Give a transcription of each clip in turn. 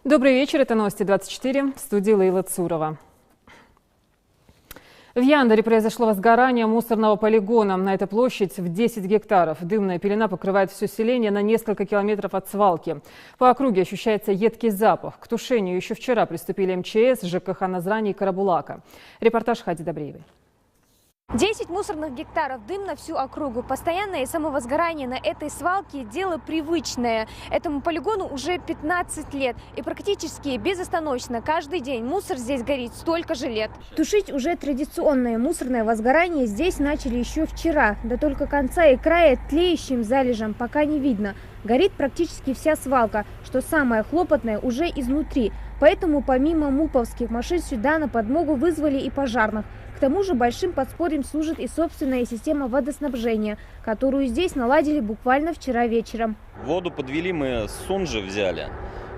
Добрый вечер, это новости 24, в студии Лейла Цурова. В Яндере произошло возгорание мусорного полигона. На этой площадь в 10 гектаров. Дымная пелена покрывает все селение на несколько километров от свалки. По округе ощущается едкий запах. К тушению еще вчера приступили МЧС, ЖКХ Назрани и Карабулака. Репортаж Хади Добреевой. 10 мусорных гектаров, дым на всю округу. Постоянное самовозгорание на этой свалке – дело привычное. Этому полигону уже 15 лет. И практически безостановочно каждый день мусор здесь горит столько же лет. Тушить уже традиционное мусорное возгорание здесь начали еще вчера. Да только конца и края тлеющим залежам пока не видно. Горит практически вся свалка, что самое хлопотное уже изнутри. Поэтому помимо муповских машин сюда на подмогу вызвали и пожарных. К тому же большим подспорьем служит и собственная система водоснабжения, которую здесь наладили буквально вчера вечером. Воду подвели мы с Сунжи взяли.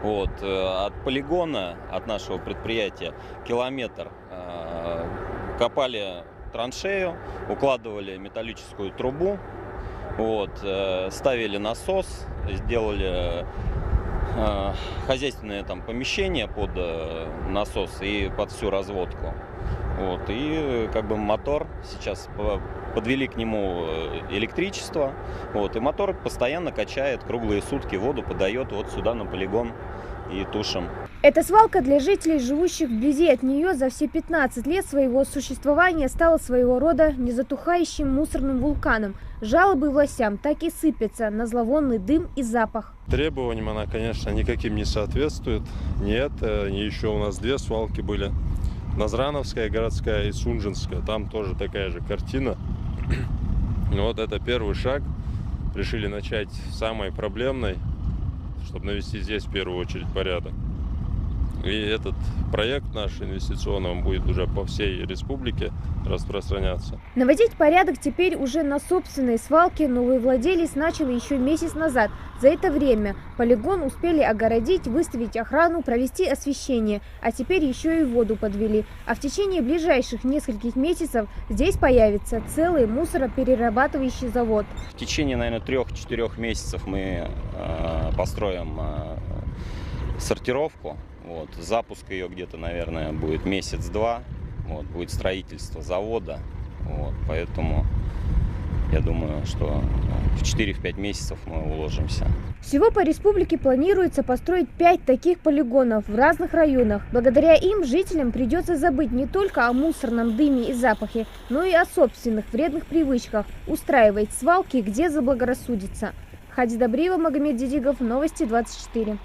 От полигона, от нашего предприятия, километр. Копали траншею, укладывали металлическую трубу, ставили насос, сделали хозяйственное помещение под насос и под всю разводку. И мотор, сейчас подвели к нему электричество, и мотор постоянно качает круглые сутки воду, подает сюда на полигон и тушим. Эта свалка для жителей, живущих вблизи от нее, за все 15 лет своего существования стала своего рода незатухающим мусорным вулканом. Жалобы властям так и сыпятся на зловонный дым и запах. Требованиям она, конечно, никаким не соответствует. Нет, еще у нас две свалки были. Назрановская городская и Сунжинская. Там тоже такая же картина. Это первый шаг. Решили начать с самой проблемной, чтобы навести здесь в первую очередь порядок. И этот проект наш инвестиционный, он будет уже по всей республике распространяться. Наводить порядок теперь уже на собственной свалке новый владелец начал еще месяц назад. За это время полигон успели огородить, выставить охрану, провести освещение, а теперь еще и воду подвели. А в течение ближайших нескольких месяцев здесь появится целый мусороперерабатывающий завод. В течение, наверное, 3-4 месяцев мы построим сортировку. Запуск ее где-то, наверное, будет месяц-два. Будет строительство завода. Поэтому я думаю, что в 4-5 месяцев мы уложимся. Всего по республике планируется построить 5 таких полигонов в разных районах. Благодаря им жителям придется забыть не только о мусорном дыме и запахе, но и о собственных вредных привычках – устраивать свалки, где заблагорассудится. Хади Добреева, Магомед Дидигов, Новости 24.